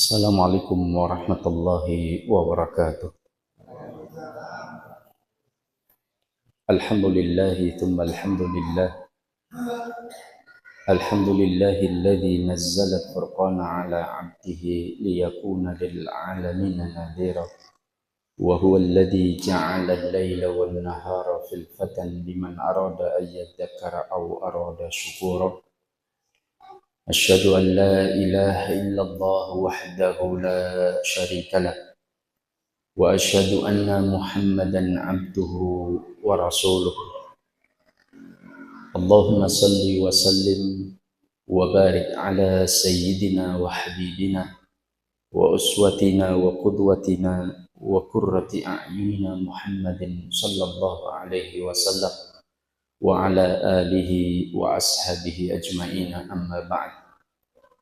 Assalamualaikum warahmatullahi wabarakatuh. Alhamdulillahi thumma alhamdulillah. Alhamdulillahi alladhi nazzala al-furqana ala 'abdihi liyakuna lil 'alamina nadhira. Wa huwa alladhi ja'ala al-laila wan nahara khilfatan liman arada an yadhakkara aw arada shukura. Asyhadu an la ilaha illallah wahdahu la syarika lah. Wa asyhadu anna Muhammadan abduhu wa rasuluh. Allahumma salli wa sallim wa barik ala sayyidina wa habibina wa uswatina wa qudwatina wa qurrati a'yunina Muhammadin sallallahu alaihi wasallam wa ala alihi wa ashabihi ajma'ina, amma ba'd.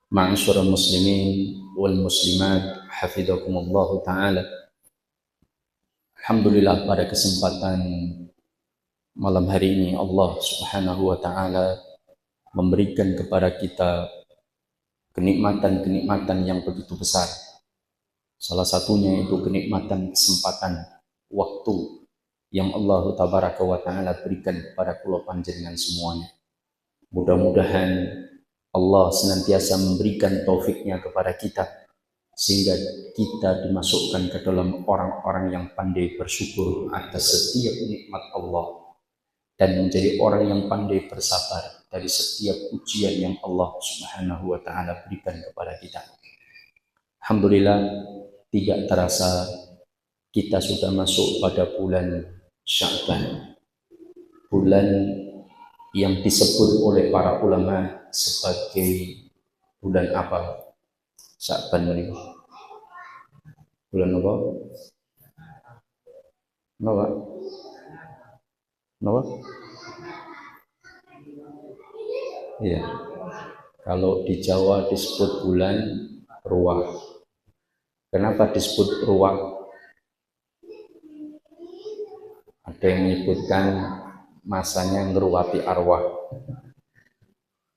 Ma'asyiral muslimin wal muslimat, hafizakumullah ta'ala. Alhamdulillah, pada kesempatan malam hari ini Allah Subhanahu wa ta'ala memberikan kepada kita kenikmatan-kenikmatan yang begitu besar. Salah satunya itu kenikmatan kesempatan waktu yang Allah Tabaraka wa ta'ala berikan kepada kula panjenengan semuanya. Mudah-mudahan Allah senantiasa memberikan taufiknya kepada kita, sehingga kita dimasukkan ke dalam orang-orang yang pandai bersyukur atas setiap nikmat Allah, dan menjadi orang yang pandai bersabar dari setiap ujian yang Allah Subhanahu wa ta'ala berikan kepada kita. Alhamdulillah, tidak terasa kita sudah masuk pada bulan Sya'ban, bulan yang disebut oleh para ulama sebagai bulan apa? Sya'ban ini bulan apa? Kenapa? Kenapa? Iya. Kalau di Jawa disebut bulan Ruwah. Kenapa disebut Ruwah? Ada yang menyebutkan masanya ngeruwati arwah.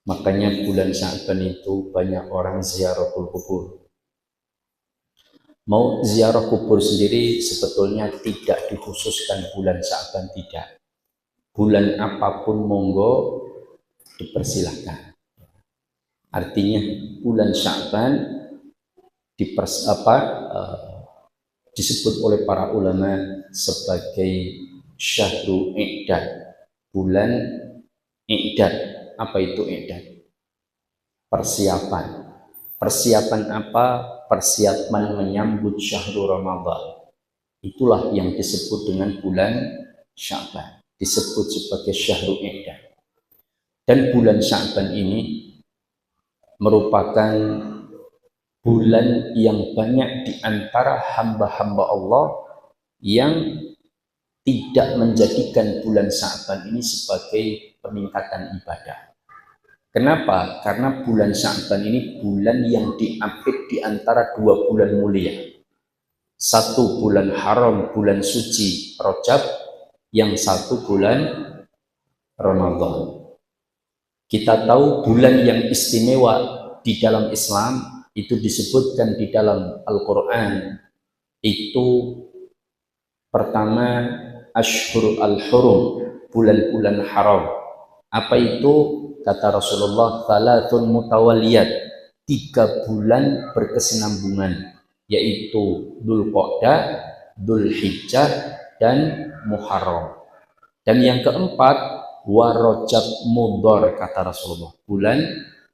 Makanya bulan Sya'ban itu banyak orang ziaratul kubur. Mau ziarah kubur sendiri sebetulnya tidak dikhususkan bulan Sya'ban, tidak. Bulan apapun monggo dipersilahkan. Artinya bulan Sya'ban disebut oleh para ulama sebagai syahrul i'dad, bulan i'dad. Apa itu i'dad? Persiapan. Persiapan apa? Persiapan menyambut syahrul Ramadan. Itulah yang disebut dengan bulan Sya'ban, disebut sebagai syahrul i'dad. Dan bulan Sya'ban ini merupakan bulan yang banyak di antara hamba-hamba Allah yang tidak menjadikan bulan Sya'ban ini sebagai peningkatan ibadah. Kenapa? Karena bulan Sya'ban ini bulan yang diapit di antara dua bulan mulia. Satu bulan haram, bulan suci Rajab, yang satu bulan Ramadan. Kita tahu bulan yang istimewa di dalam Islam itu disebutkan di dalam Al-Quran. Itu pertama Ashhur al-Hurum, bulan-bulan haram. Apa itu? Kata Rasulullah, thalathun mutawaliyat, 3 bulan berkesinambungan, yaitu Dzulqa'dah, Dzulhijjah, dan Muharram. Dan yang keempat, wa Rajab Mudhar, kata Rasulullah, bulan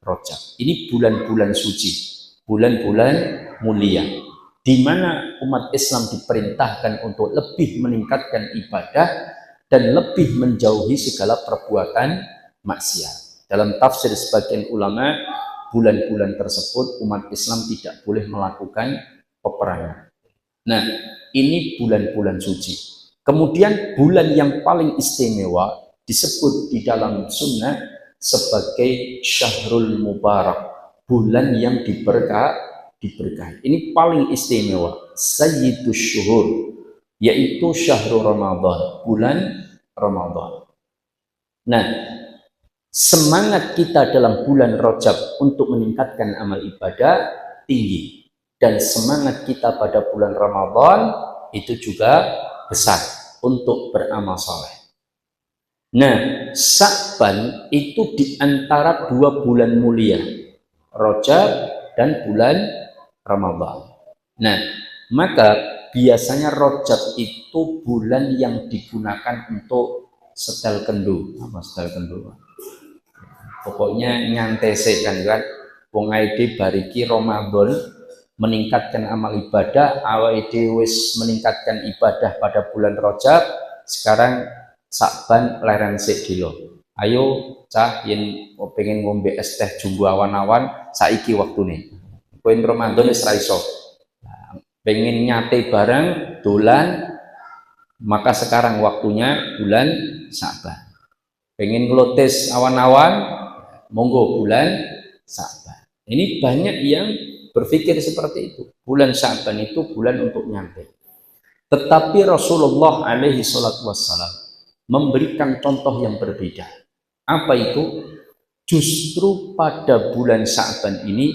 Rajab. Ini bulan-bulan suci, bulan-bulan mulia, di mana umat Islam diperintahkan untuk lebih meningkatkan ibadah dan lebih menjauhi segala perbuatan maksiat. Dalam tafsir sebagian ulama, bulan-bulan tersebut umat Islam tidak boleh melakukan peperangan. Nah, ini bulan-bulan suci. Kemudian bulan yang paling istimewa disebut di dalam sunnah sebagai Syahrul Mubarak, bulan yang diberkahi. Ini paling istimewa, Sayyidus Syuhur, yaitu Syahrul Ramadan, bulan Ramadan. Nah, semangat kita dalam bulan Rajab untuk meningkatkan amal ibadah tinggi. dan semangat kita pada bulan Ramadan itu juga besar untuk beramal soleh. Nah, Sya'ban itu di antara 2 bulan mulia, Rajab dan bulan Ramadan. Nah, maka biasanya Rajab itu bulan yang digunakan untuk setel kendu. Apa setel kendu? Pokoknya nyantai kan. Wong aide bariki Ramadan meningkatkan amal ibadah, awake wis meningkatkan ibadah pada bulan Rajab, sekarang Sya'ban leren sik dilo. Ayo cah yen pengen ngombe es teh jumbo awan-awan saiki waktune. Kowe Ramadan wis ra iso. Pengen nyate bareng dolan, maka sekarang waktunya bulan Sya'ban. Pengen ngelotes awan-awan, monggo bulan Sya'ban. Ini banyak yang berpikir seperti itu. Bulan Sya'ban itu bulan untuk nyantai. Tetapi Rasulullah alaihi salatu wassalam memberikan contoh yang berbeda. Apa itu? Justru pada bulan Sya'ban ini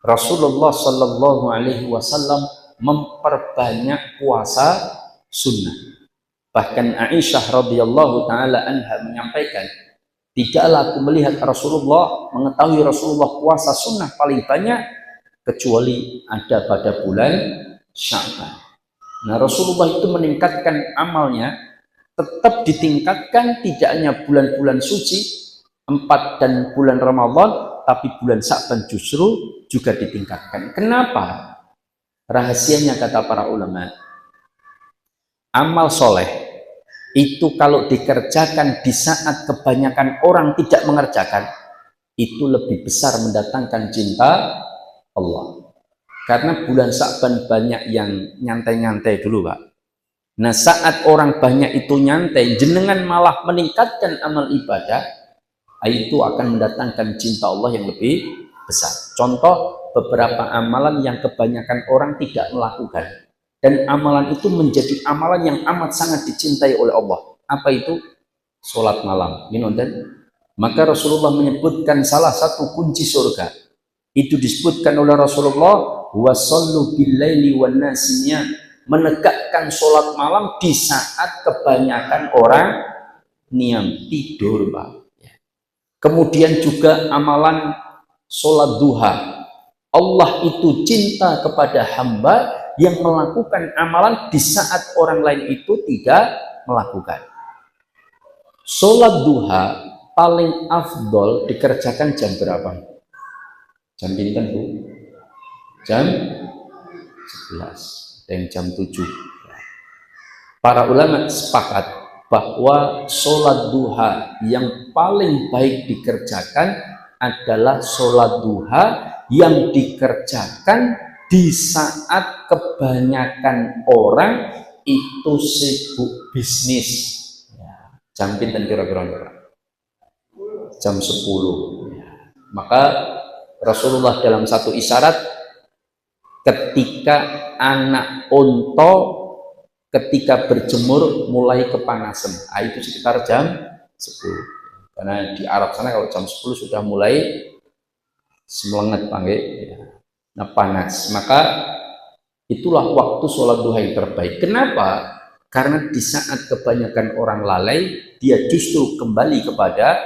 Rasulullah sallallahu alaihi wasallam memperbanyak puasa sunnah. Bahkan Aisyah radhiyallahu taala anha menyampaikan, tidaklah aku melihat Rasulullah, mengetahui Rasulullah puasa sunnah paling banyak kecuali ada pada bulan Sya'ban. Nah, Rasulullah itu meningkatkan amalnya, tetap ditingkatkan tidak hanya bulan-bulan suci 4 dan bulan Ramadan, tapi bulan Sya'ban justru juga ditingkatkan. Kenapa? Rahasianya kata para ulama, amal soleh itu kalau dikerjakan di saat kebanyakan orang tidak mengerjakan, itu lebih besar mendatangkan cinta Allah. Karena bulan Sya'ban banyak yang nyantai-nyantai dulu, Pak. Nah, saat orang banyak itu nyantai, jenengan malah meningkatkan amal ibadah, itu akan mendatangkan cinta Allah yang lebih besar. Contoh, beberapa amalan yang kebanyakan orang tidak melakukan, dan amalan itu menjadi amalan yang amat sangat dicintai oleh Allah. Apa itu? Sholat malam. Maka Rasulullah menyebutkan salah satu kunci surga. Itu disebutkan oleh Rasulullah, wasallu billaili wan nasinya, menegakkan sholat malam di saat kebanyakan orang niam tidur, Pak. Kemudian juga amalan sholat duha. Allah itu cinta kepada hamba yang melakukan amalan di saat orang lain itu tidak melakukan. Sholat duha paling afdol dikerjakan jam berapa? Jam pinten, Bu? Jam 11 dan jam 7. Para ulama sepakat bahwa sholat duha yang paling baik dikerjakan adalah sholat duha yang dikerjakan di saat kebanyakan orang itu sibuk bisnis. Jam pinten kira-kira? Jam 10. Maka Rasulullah dalam satu isyarat, ketika anak onto ketika berjemur mulai kepanasan, itu sekitar jam 10. Karena di Arab sana kalau jam 10 sudah mulai semelenget panggil, nah panas. Maka itulah waktu sholat duha yang terbaik. Kenapa? Karena di saat kebanyakan orang lalai, dia justru kembali kepada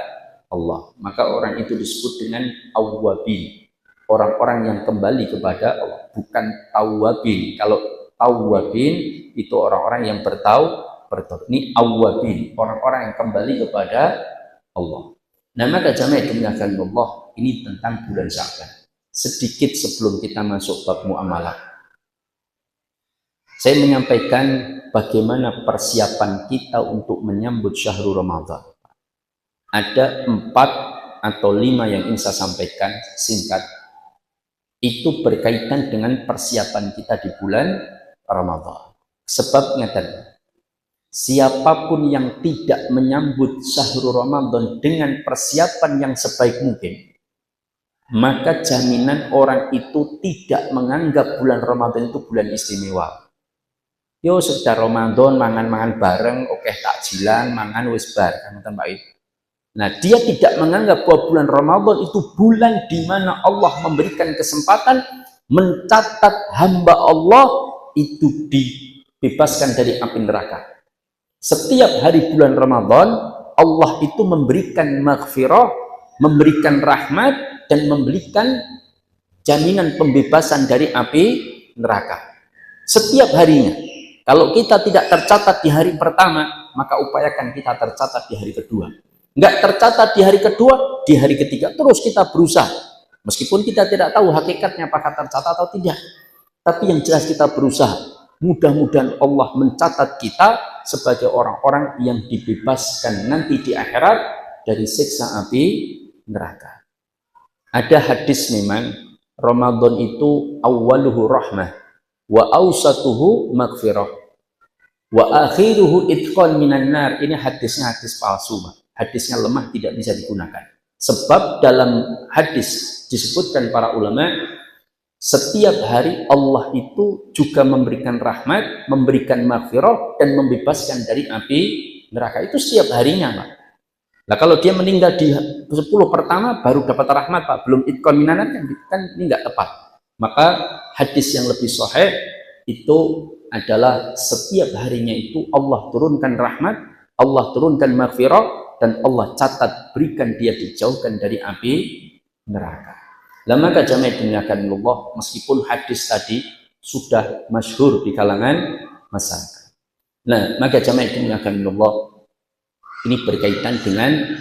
Allah. Maka orang itu disebut dengan awwabin, orang-orang yang kembali kepada Allah, bukan tawwabin. Kalau awwabin itu orang-orang yang bertaubat. Ini awwabin, orang-orang yang kembali kepada Allah. Nah, maka jamaah dimuliakan Allah, ini tentang bulan Sya'ban. Sedikit sebelum kita masuk bab muamalah, saya menyampaikan bagaimana persiapan kita untuk menyambut syahrul Ramadan. Ada 4 atau 5 yang ingin saya sampaikan singkat. Itu berkaitan dengan persiapan kita di bulan Ramadan. Sebabnya tadi, siapapun yang tidak menyambut syahrul Ramadan dengan persiapan yang sebaik mungkin, maka jaminan orang itu tidak menganggap bulan Ramadan itu bulan istimewa. Yo sudah Ramadan mangan-mangan bareng, oke takjilan, mangan wis bar, kan Mbak. Nah, dia tidak menganggap bahwa bulan Ramadan itu bulan di mana Allah memberikan kesempatan mencatat hamba Allah itu dibebaskan dari api neraka. Setiap hari bulan Ramadan Allah itu memberikan maghfirah, memberikan rahmat, dan memberikan jaminan pembebasan dari api neraka setiap harinya. Kalau kita tidak tercatat di hari pertama, maka upayakan kita tercatat di hari kedua. Nggak tercatat di hari kedua, di hari ketiga terus kita berusaha. Meskipun kita tidak tahu hakikatnya apakah tercatat atau tidak, tapi yang jelas kita berusaha. Mudah-mudahan Allah mencatat kita sebagai orang-orang yang dibebaskan nanti di akhirat dari siksa api neraka. Ada hadis memang Ramadan itu awaluhu rahmah wa awsatuhu maghfirah wa akhiruhu itqan minan nar. Ini hadisnya hadis palsu, hadisnya lemah, tidak bisa digunakan. Sebab dalam hadis disebutkan para ulama, setiap hari Allah itu juga memberikan rahmat, memberikan maghfirah, dan membebaskan dari api neraka. Itu setiap harinya, Pak. Nah, kalau dia meninggal di 10 pertama baru dapat rahmat, Pak, belum itqan minan nar, kan ini nggak tepat. Maka hadis yang lebih sahih itu adalah setiap harinya itu Allah turunkan rahmat, Allah turunkan maghfirah, dan Allah catat berikan dia dijauhkan dari api neraka. Lama kajamai Allah, meskipun hadis tadi sudah masyhur di kalangan masyarakat. Nah, maka jamaah Allah, ini berkaitan dengan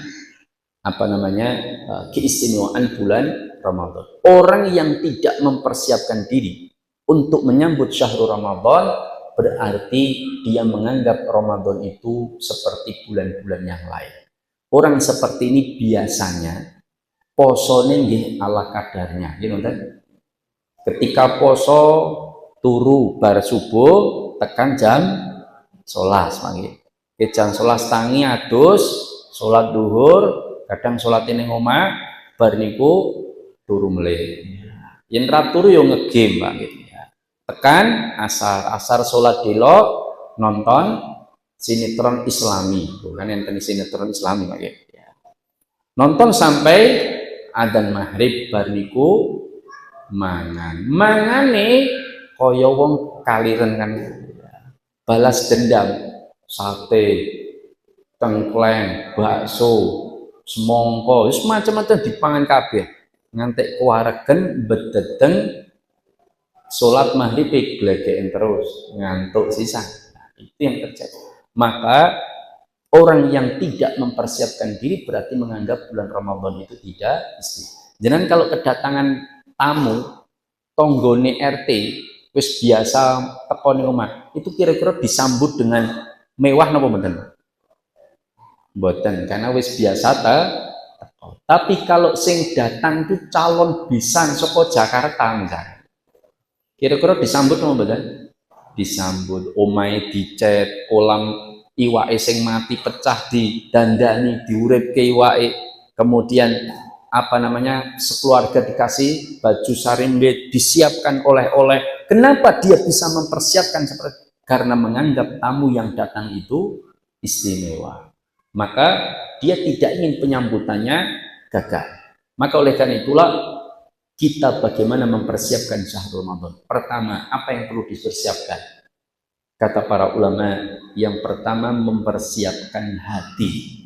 keistimewaan bulan Ramadan. Orang yang tidak mempersiapkan diri untuk menyambut syahrul Ramadan, berarti dia menganggap Ramadan itu seperti bulan-bulan yang lain. Orang seperti ini biasanya posone nggih ala kadarnya, gitu kan? Ketika poso turu bar subuh tekan jam 11 pagi. Jam 11 tangi adus salat duhur, kadang salat ning omah, bar niku turu meleh. Yen ra turu yo ngegame, Pak, gitu ya. Tekan asar salat delok nonton sinetron Islami, bukan enten sinetron Islami, Pak, gitu ya. Nonton sampai adzan maghrib bar niku mangane kaya wong kaliren kan, balas dendam, sate, tengkleng, bakso, semongko, wis macam-macam dipangan kabeh ngantek kuwaregen bededeng salat maghrib glegeken terus ngantuk sisa. Itu yang terjadi. Maka orang yang tidak mempersiapkan diri berarti menganggap bulan Ramadan itu tidak istimewa. Jangan kalau kedatangan tamu tonggone RT wis biasa teko ning omah, itu kira-kira disambut dengan mewah napa mboten? Mboten, karena wis biasa teko. Tapi kalau sing datang itu calon bisan saka Jakarta misalnya, kira-kira disambut napa mboten? Disambut, omahe dicet, kolam iwake sing mati pecah didandani, diuripke iwake, kemudian sekeluarga dikasih baju sarimbit, disiapkan oleh-oleh. Kenapa dia bisa mempersiapkan seperti? Karena menganggap tamu yang datang itu istimewa. Maka dia tidak ingin penyambutannya gagal. Maka oleh karena itulah kita bagaimana mempersiapkan syahrul Ramadan. Pertama, apa yang perlu dipersiapkan? Kata para ulama, yang pertama mempersiapkan hati.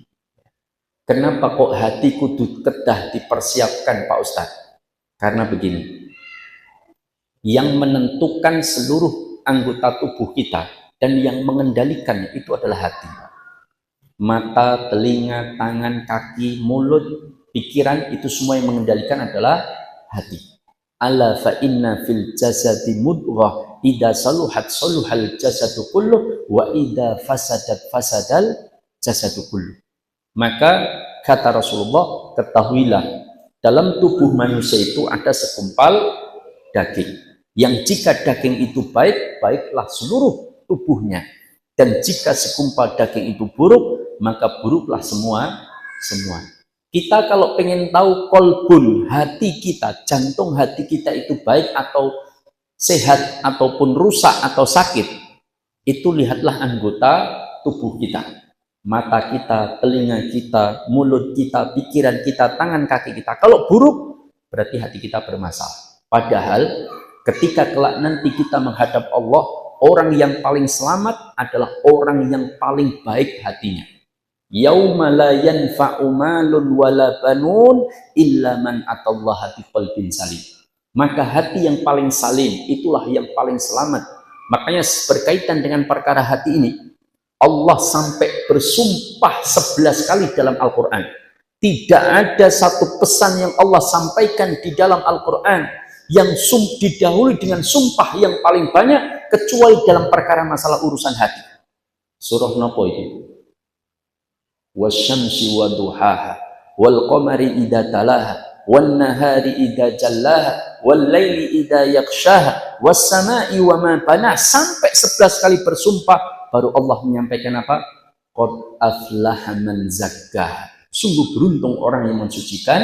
Kenapa kok hati kudu kedah dipersiapkan, Pak Ustadz? Karena begini, yang menentukan seluruh anggota tubuh kita dan yang mengendalikan itu adalah hati. Mata, telinga, tangan, kaki, mulut, pikiran, itu semua yang mengendalikan adalah hati. Ala fa inna fil jasadi mudghah idza saluhat saluhal jasadu kulluh wa idza fasadat fasadal jasadu kulluh. Maka kata Rasulullah, ketahuilah dalam tubuh manusia itu ada segumpal daging, yang jika daging itu baik, baiklah seluruh tubuhnya, dan jika segumpal daging itu buruk, maka buruklah semua. Kita kalau pengen tahu kolbun, hati kita, jantung hati kita itu baik atau sehat ataupun rusak atau sakit, itu lihatlah anggota tubuh kita. Mata kita, telinga kita, mulut kita, pikiran kita, tangan kaki kita. Kalau buruk, berarti hati kita bermasalah. Padahal Ketika kelak nanti kita menghadap Allah, orang yang paling selamat adalah orang yang paling baik hatinya. Yauma la yanfa'u malun wala banun illa man atallaha biqalbin salim. Maka hati yang paling salim itulah yang paling selamat. Makanya berkaitan dengan perkara hati ini, Allah sampai bersumpah 11 kali dalam Al-Quran. Tidak ada satu pesan yang Allah sampaikan di dalam Al-Quran yang didahului dengan sumpah yang paling banyak kecuali dalam perkara masalah urusan hati. Surah nopo itu? Wasyamsi wa duhaha wal qamari idza talaha wan nahari idza jallaha wal laili idza yaghshaha was samai wa ma banaha. Sampai 11 kali bersumpah baru Allah menyampaikan apa? Qad aflaha man zakkaha. Sungguh beruntung orang yang mensucikan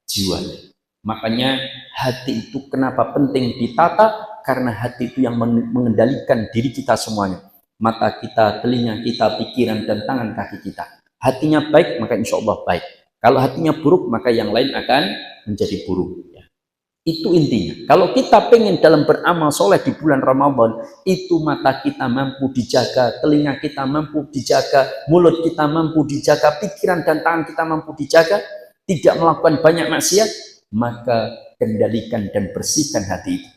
jiwanya. Makanya hati itu kenapa penting ditata? Karena hati itu yang mengendalikan diri kita semuanya. Mata kita, telinga kita, pikiran, dan tangan kaki kita. Hatinya baik, maka insya Allah baik. Kalau hatinya buruk, maka yang lain akan menjadi buruk. Ya. Itu intinya. Kalau kita pengen dalam beramal soleh di bulan Ramadan, itu mata kita mampu dijaga, telinga kita mampu dijaga, mulut kita mampu dijaga, pikiran dan tangan kita mampu dijaga, tidak melakukan banyak maksiat, maka kendalikan dan bersihkan hati itu.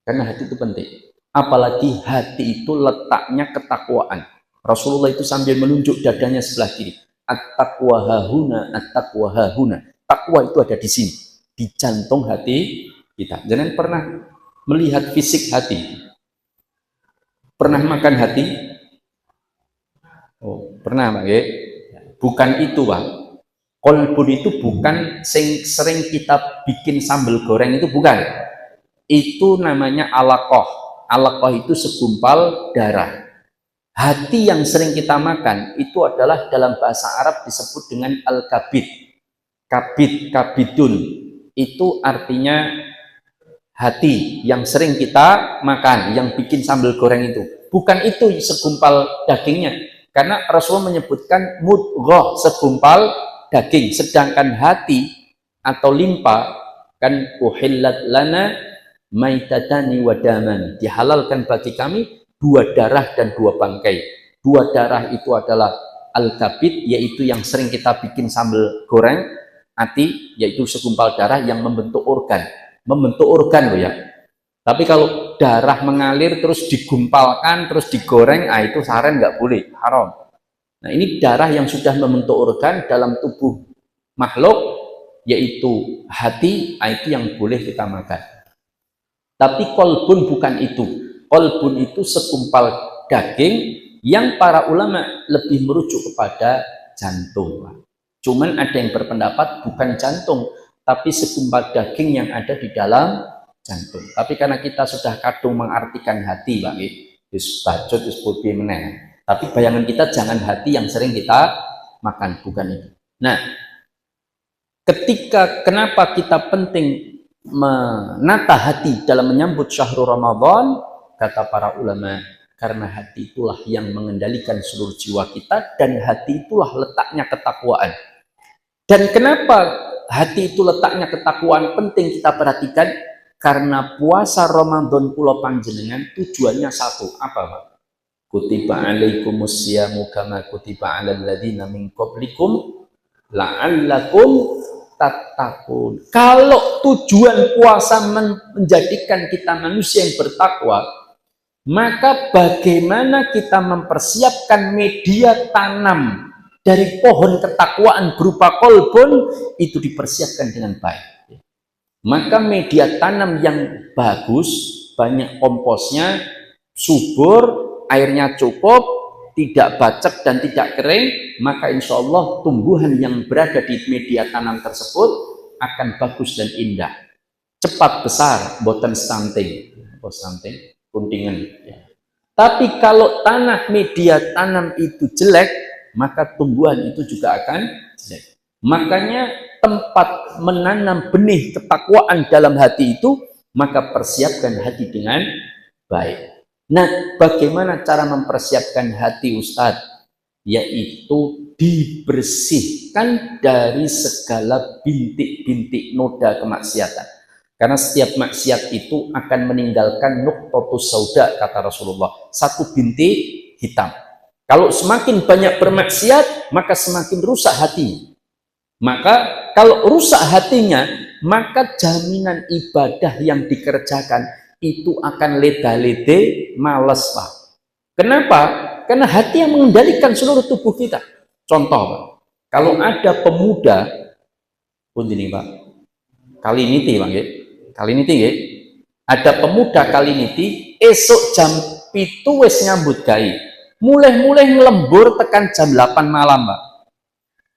Karena hati itu penting. Apalagi hati itu letaknya ketakwaan. Rasulullah itu sambil menunjuk dadanya sebelah kiri. At-taqwa hahuna, at-taqwa hahuna. Takwa itu ada di sini, di jantung hati kita. Jangan pernah melihat fisik hati. Pernah makan hati? Oh, pernah, Pak. Bukan itu, Pak. Kolbun itu bukan sering kita bikin sambal goreng, itu bukan. Itu namanya alaqah. Alaqah itu segumpal darah. Hati yang sering kita makan itu adalah dalam bahasa Arab disebut dengan al-kabid. Kabid, kabidun. Itu artinya hati yang sering kita makan, yang bikin sambal goreng itu. Bukan itu segumpal dagingnya. Karena Rasulullah menyebutkan mudghah, segumpal daging, sedangkan hati atau limpa kan uhillat lana maitatani wa daman, dihalalkan bagi kami 2 darah dan 2 bangkai. 2 darah itu adalah al-kabid, yaitu yang sering kita bikin sambal goreng, hati yaitu segumpal darah yang membentuk organ loh ya. Tapi kalau darah mengalir terus digumpalkan terus digoreng, itu saran nggak boleh, haram. Nah, ini darah yang sudah membentuk organ dalam tubuh makhluk, yaitu hati, itu yang boleh kita makan. Tapi kolbun bukan itu. Kolbun itu segumpal daging yang para ulama lebih merujuk kepada jantung. Cuman ada yang berpendapat bukan jantung, tapi segumpal daging yang ada di dalam jantung. Tapi karena kita sudah kadung mengartikan hati, Pak, wis bacot wis putih meneh. Tapi bayangan kita jangan hati yang sering kita makan, bukan itu. Nah, kenapa kita penting menata hati dalam menyambut syahrul Ramadan, kata para ulama, karena hati itulah yang mengendalikan seluruh jiwa kita, dan hati itulah letaknya ketakwaan. Dan kenapa hati itu letaknya ketakwaan penting kita perhatikan? Karena puasa Ramadan kula panjenengan tujuannya satu, apa Pak? Kutiba alaikumus syamu kama kutiba alal ladzina min qablikum la'allakum tattaqun. Kalau tujuan puasa menjadikan kita manusia yang bertakwa, maka bagaimana kita mempersiapkan media tanam dari pohon ketakwaan berupa kolbun itu dipersiapkan dengan baik. Maka media tanam yang bagus, banyak komposnya, subur, airnya cukup, tidak bacek dan tidak kering, maka insya Allah tumbuhan yang berada di media tanam tersebut akan bagus dan indah, cepat besar, boten stunting, kuntingan. Tapi kalau tanah media tanam itu jelek, maka tumbuhan itu juga akan jelek. Makanya tempat menanam benih ketakwaan dalam hati itu, maka persiapkan hati dengan baik. Nah, bagaimana cara mempersiapkan hati, Ustadz? Yaitu dibersihkan dari segala bintik-bintik noda kemaksiatan. Karena setiap maksiat itu akan meninggalkan nuqtatus sauda, kata Rasulullah, satu bintik hitam. Kalau semakin banyak bermaksiat, maka semakin rusak hatinya. Maka kalau rusak hatinya, maka jaminan ibadah yang dikerjakan itu akan leda-lede, males, Pak. Kenapa? Karena hati yang mengendalikan seluruh tubuh kita. Contoh, Pak, kalau ada pemuda, pun ini, Pak, kali ini, Pak, kali ini, ada pemuda kali ini, esok jam pitu wis nyambut gawe. Mulai ngelembur tekan jam 8 malam, Pak.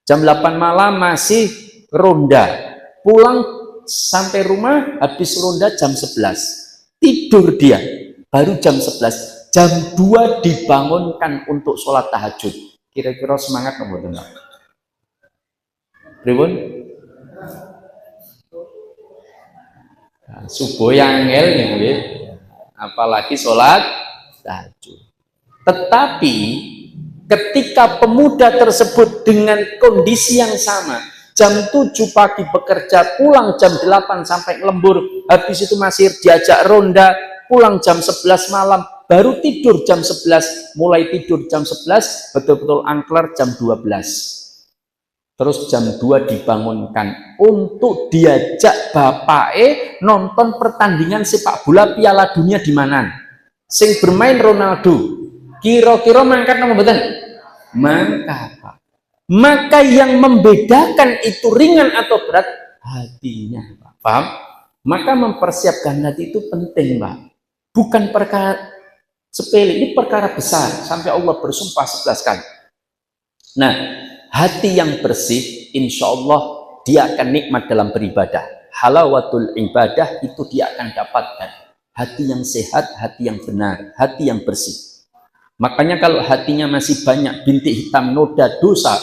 Jam 8 malam masih ronda. Pulang sampai rumah habis ronda jam 11. Tidur dia. Baru jam 11. Jam 2 dibangunkan untuk sholat tahajud. Kira-kira semangat nggak? Pripun? Subuh yang angel nih, apalagi sholat tahajud. Tetapi ketika pemuda tersebut dengan kondisi yang sama, jam 7 pagi bekerja, pulang jam 8 sampai lembur, habis itu masih diajak ronda, pulang jam 11 malam, baru tidur jam 11, mulai tidur jam 11, betul-betul angkler jam 12. Terus jam 2 dibangunkan untuk diajak bapake nonton pertandingan sepak bola Piala Dunia di mana? Sing bermain Ronaldo. Kira-kira mangkat apa mboten? Mangkat, Pak. Maka yang membedakan itu ringan atau berat hatinya, Pak. Paham? Maka mempersiapkan hati itu penting, Pak. Bukan perkara sepele, ini perkara besar sampai Allah bersumpah 11 kali. Nah, hati yang bersih, insya Allah dia akan nikmat dalam beribadah. Halawatul ibadah itu dia akan dapatkan. Hati yang sehat, hati yang benar, hati yang bersih. Makanya kalau hatinya masih banyak bintik hitam, noda, dosa,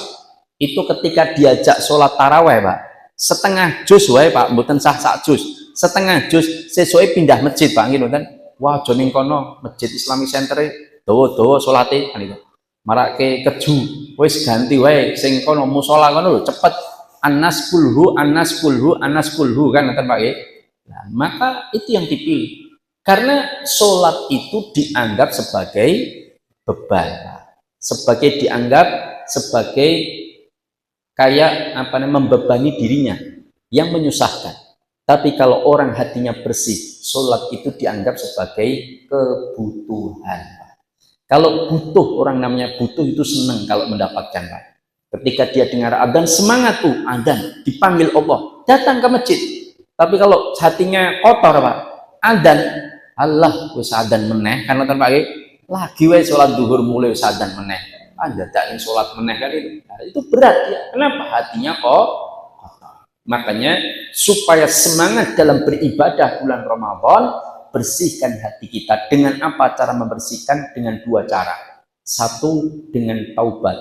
itu ketika diajak sholat taraweh, Pak, setengah juz wae, Pak, mboten sah sak juz, setengah juz sesuai pindah masjid, Pak, gitu kan. Wah, joning kono masjid Islamic Center dawa-dawa salate kan itu. Marake keju, wis ganti wae sing kono musala kono lho, cepet anas kulhu kan ngoten, Pak, nggih. Nah, maka itu yang dipilih. Karena sholat itu dianggap sebagai beban, sebagai dianggap sebagai kayak apa namanya, membebani dirinya yang menyusahkan. Tapi kalau orang hatinya bersih, sholat itu dianggap sebagai kebutuhan. Kalau butuh, orang namanya butuh itu senang kalau mendapatkan, Pak. Ketika dia dengar adzan, semangat tuh adzan, dipanggil Allah, datang ke masjid. Tapi kalau hatinya kotor, Pak, adzan, Allah wis adzan meneh, kan nonton Pak, lagi wae sholat duhur mulai wis adzan meneh. Dadak sholat meneh kan itu. Nah, itu berat ya. Kenapa? Hatinya kok kotor. Makanya supaya semangat dalam beribadah bulan Ramadan, bersihkan hati kita. Dengan apa cara membersihkan? Dengan dua cara. Satu, dengan taubat.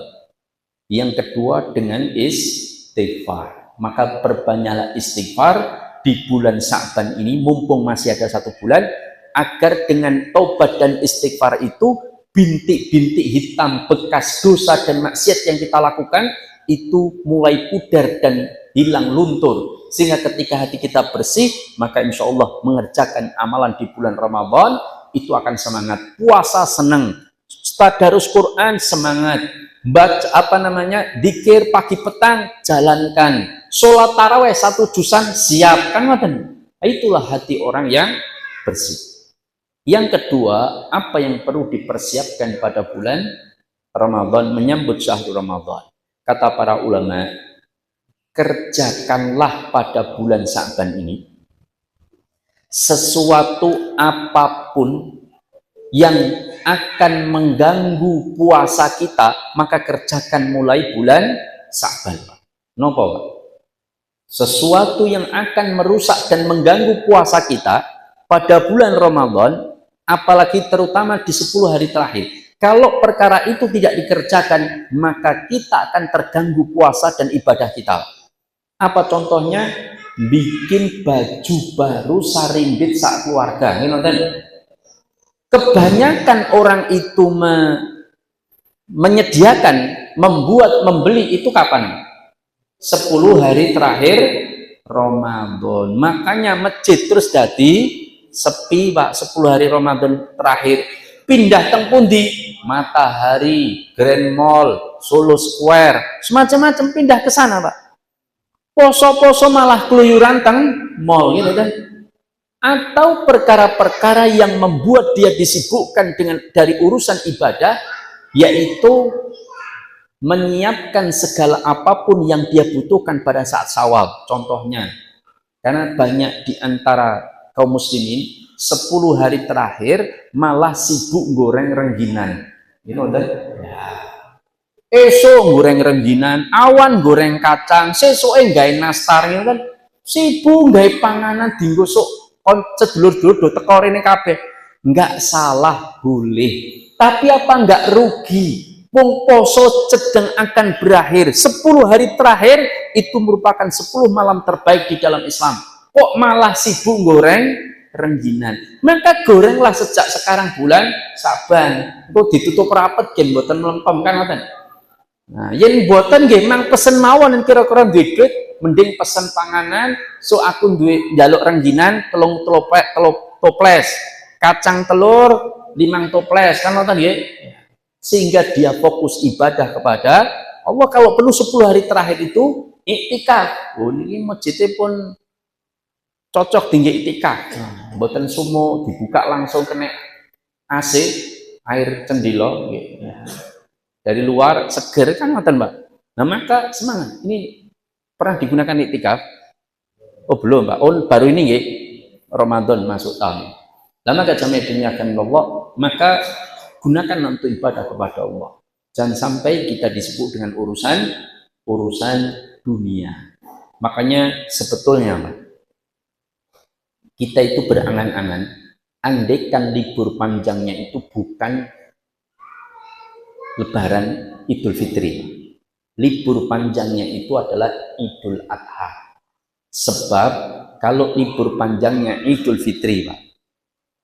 Yang kedua, dengan istighfar. Maka perbanyaklah istighfar di bulan Sa'ban ini, mumpung masih ada 1 bulan, agar dengan taubat dan istighfar itu bintik-bintik hitam bekas dosa dan maksiat yang kita lakukan itu mulai pudar dan hilang luntur, sehingga ketika hati kita bersih, maka insya Allah mengerjakan amalan di bulan Ramadan itu akan semangat. Puasa senang, tadarus Quran semangat, baca apa namanya dzikir pagi petang jalankan, sholat taraweh 1 juzan siap, kan itulah hati orang yang bersih. Yang kedua, apa yang perlu dipersiapkan pada bulan Ramadan, menyambut syahrul Ramadan? Kata para ulama, kerjakanlah pada bulan Sa'ban ini sesuatu apapun yang akan mengganggu puasa kita, maka kerjakan mulai bulan Sa'ban. Napa, Pak? Sesuatu yang akan merusak dan mengganggu puasa kita pada bulan Ramadan, apalagi terutama di 10 hari terakhir. Kalau perkara itu tidak dikerjakan, maka kita akan terganggu puasa dan ibadah kita. Apa contohnya? Bikin baju baru sarimbit sak keluarga. Kebanyakan orang itu menyediakan, membeli itu kapan? 10 hari terakhir Ramadan. Makanya masjid terus jadi sepi Pak 10 hari Ramadan terakhir. Pindah teng pundi? Matahari, Grand Mall, Solo Square, semacam-macam pindah ke sana Pak. Poso-poso malah keluyuran teng mall gitu kan. Atau perkara-perkara yang membuat dia disibukkan dengan dari urusan ibadah, yaitu menyiapkan segala apapun yang dia butuhkan pada saat Syawal. Contohnya, karena banyak di antara kaum muslimin 10 hari terakhir malah sibuk goreng rengginan. You know that? Ya. Esok goreng rengginan, awan goreng kacang, sesuke gawe nastar gitu kan. Sibuk gawe panganan dinggo sok kon sedulur-dulur do teko rene kabeh. Enggak salah, boleh. Tapi apa enggak rugi? Wong poso sedang akan berakhir. 10 hari terakhir itu merupakan 10 malam terbaik di dalam Islam. Kok malah sibuk goreng rengginan? Maka gorenglah sejak sekarang bulan Saban. Kok ditutup rapet gen mboten melempem kan ngoten. Nah, yen mboten nggih mang pesen mawon kira-kira duwe duit, mending pesen panganan, so aku duwe njaluk rengginan telung toples, kacang telur 5 toples kan ngoten nggih. Sehingga dia fokus ibadah kepada Allah. Kalau perlu 10 hari terakhir itu iktikaf. Oh, ini masjidnya pun cocok tinggi iktikaf. Mboten sumo dibuka langsung kena AC, air cendilo ya. Dari luar seger kan ngoten, Mbak. Nah, maka semangat. Ini pernah digunakan iktikaf? Oh, belum, Mbak. Oh, baru ini nggih. Ramadan masuk tahun. Lama kejamnya dinyakan Allah, maka gunakan untuk ibadah kepada Allah. Jangan sampai kita disebut dengan urusan dunia. Makanya sebetulnya Mbak, kita itu berangan-angan, andaikan libur panjangnya itu bukan Lebaran Idul Fitri. Libur panjangnya itu adalah Idul Adha. Sebab kalau libur panjangnya Idul Fitri, Pak,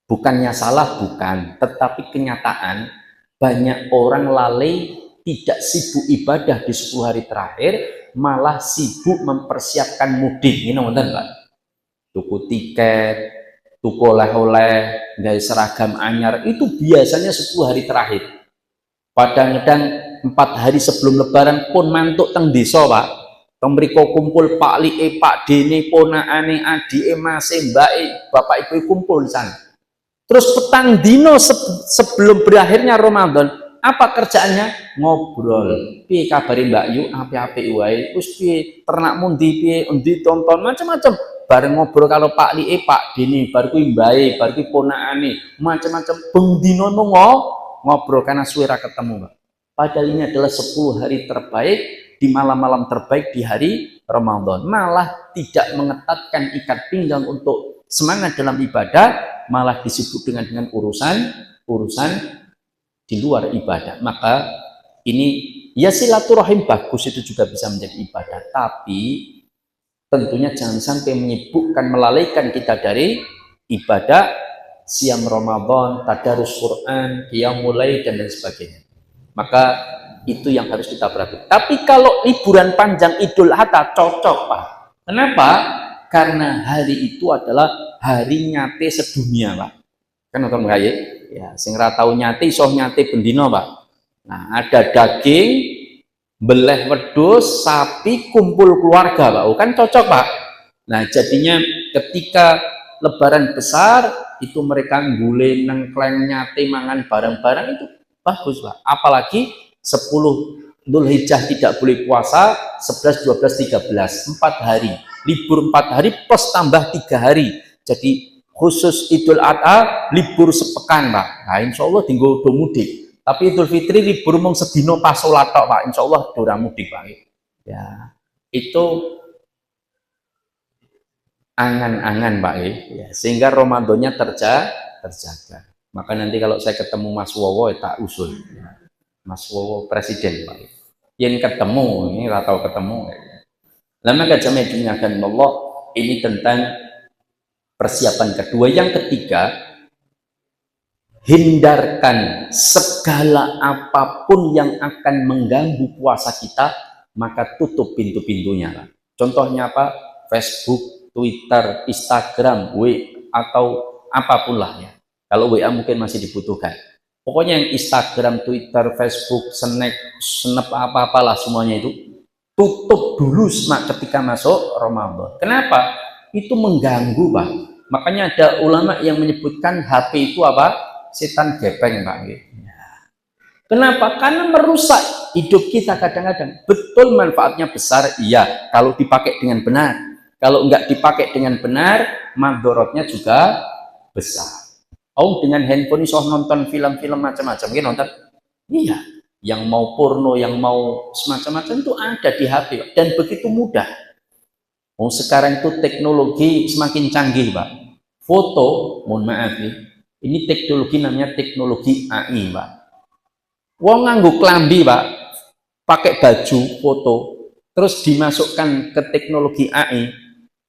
bukannya salah, bukan, tetapi kenyataan banyak orang lalai tidak sibuk ibadah di 10 hari terakhir, malah sibuk mempersiapkan mudik. Ini nonton Pak, tuku tiket, tuku oleh-oleh, gawe seragam anyar, itu biasanya 10 hari terakhir. Kadang-kadang 4 hari sebelum Lebaran pun mantuk teng desa Pak. Teng mriko kumpul Pak Lie, Pak Dene, ponakane, adike, mase, mbake, bapak ibu kumpul di sana. Terus petang dino sebelum berakhirnya Ramadan, apa kerjaannya? Ngobrol. Piye kabare Mbak Yu? Apik-apik wae. Wis piye ternakmu ndi piye? Endi tonton macam-macam. Bareng ngobrol kalau Pak Lie, Pak Dene, bar kuwi mbae, bar kuwi ponakane, macam-macam. Beng dino ngobrol karena suwe ra ketemu, Mbak. Padahal ini adalah 10 hari terbaik di malam-malam terbaik di hari Ramadan. Malah tidak mengetatkan ikat pinggang untuk semangat dalam ibadah, malah disebut dengan urusan di luar ibadah. Maka ini ya silaturahim bagus, itu juga bisa menjadi ibadah, tapi tentunya jangan sampai menyibukkan, melalaikan kita dari ibadah siam Ramadan, tadarus Quran, qiyamul lail dan lain sebagainya. Maka itu yang harus kita perhatikan. Tapi kalau liburan panjang Idul Adha cocok Pak. Kenapa? Karena hari itu adalah hari nyate sedunia Pak. Kan nonton kaya? Ya, sing ra tau nyate iso nyate bendino Pak. Nah, ada daging, beleh wedhus, sapi, kumpul keluarga Pak. Kan cocok Pak. Nah, jadinya ketika Lebaran besar itu mereka nggule nengkleng nyate mangan bareng-bareng itu bagus Pak. Apalagi 10 Dzulhijjah tidak boleh puasa, 11, 12, 13, 4 hari. Libur 4 hari plus tambah 3 hari. Jadi khusus Idul Adha libur sepekan Pak. Nah insya Allah tinggal do mudik. Tapi Idul Fitri libur mung sedino pas sholat tok Pak. Insya Allah do mudik Pak. Ya itu angan-angan Pak ya. Sehingga Ramadannya terjaga. Maka nanti kalau saya ketemu Mas Wowo tak usul. Ya. Mas Wowo presiden Pak. Yang ketemu ini atau ketemu. Lama kejamnya dinyakan Allah, ini tentang persiapan kedua. Yang ketiga, hindarkan segala apapun yang akan mengganggu puasa kita, maka tutup pintu-pintunya. Contohnya apa? Facebook, Twitter, Instagram, atau apapun lah ya. Kalau WA mungkin masih dibutuhkan. Pokoknya yang Instagram, Twitter, Facebook, Snap apa-apalah semuanya itu tutup dulu ketika masuk Ramadan. Kenapa? Itu mengganggu, Pak. Makanya ada ulama yang menyebutkan HP itu apa? Setan gepeng, Pak. Kenapa? Karena merusak hidup kita kadang-kadang. Betul manfaatnya besar, iya, kalau dipakai dengan benar. Kalau enggak dipakai dengan benar, madorotnya juga besar. Oh, dengan handphone iso nonton film-film macam-macam, gitu nonton? Iya, yang mau porno, yang mau semacam-macam itu ada di HP, dan begitu mudah. Oh, sekarang itu teknologi semakin canggih, Pak. Foto, mohon maaf ya, ini teknologi namanya teknologi AI, Pak. Wong nganggo klambi, Pak, pakai baju foto, terus dimasukkan ke teknologi AI,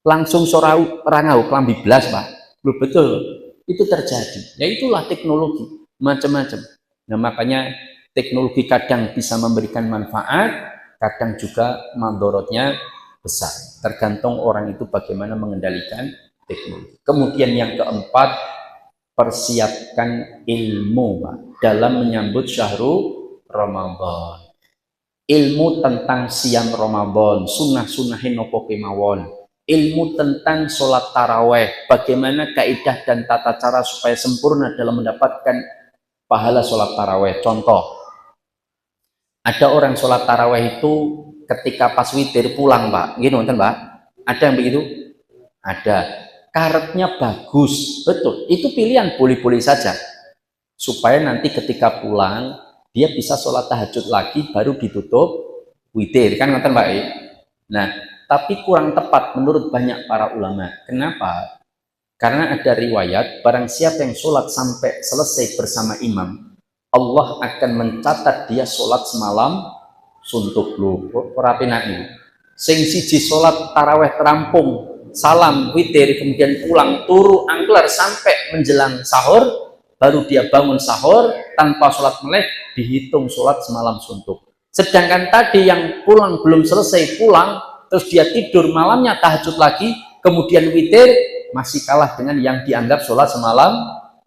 langsung sorau rangau klambi blas, Pak. Betul. Itu terjadi. Ya itulah teknologi macam-macam. Nah, makanya teknologi kadang bisa memberikan manfaat, kadang juga mandorotnya besar. Tergantung orang itu bagaimana mengendalikan teknologi. Kemudian yang keempat, persiapkan ilmu, Pak, dalam menyambut syahrul Ramadan. Ilmu tentang siam Ramadan, sunnah-sunnahin nopo kemawon. Ilmu tentang sholat taraweh, bagaimana kaidah dan tata cara supaya sempurna dalam mendapatkan pahala sholat taraweh. Contoh, ada orang sholat taraweh itu ketika pas witir pulang, Pak. Gitu, nonton, Pak. Ada yang begitu? Ada. Karetnya bagus, betul. Itu pilihan, boleh-boleh saja. Supaya nanti ketika pulang, dia bisa sholat tahajud lagi, baru ditutup witir. Kan nonton, Pak? Nah, tapi kurang tepat menurut banyak para ulama. Kenapa? Karena ada riwayat, barang siapa yang sholat sampai selesai bersama imam, Allah akan mencatat dia sholat semalam suntuk lu. Perhatian ini. Sing siji sholat taraweh terampung, salam, witir, kemudian pulang, turu, angkler sampai menjelang sahur, baru dia bangun sahur tanpa sholat melek, dihitung sholat semalam suntuk. Sedangkan tadi yang pulang belum selesai pulang, terus dia tidur malamnya tahajud lagi, kemudian witir, masih kalah dengan yang dianggap sholat semalam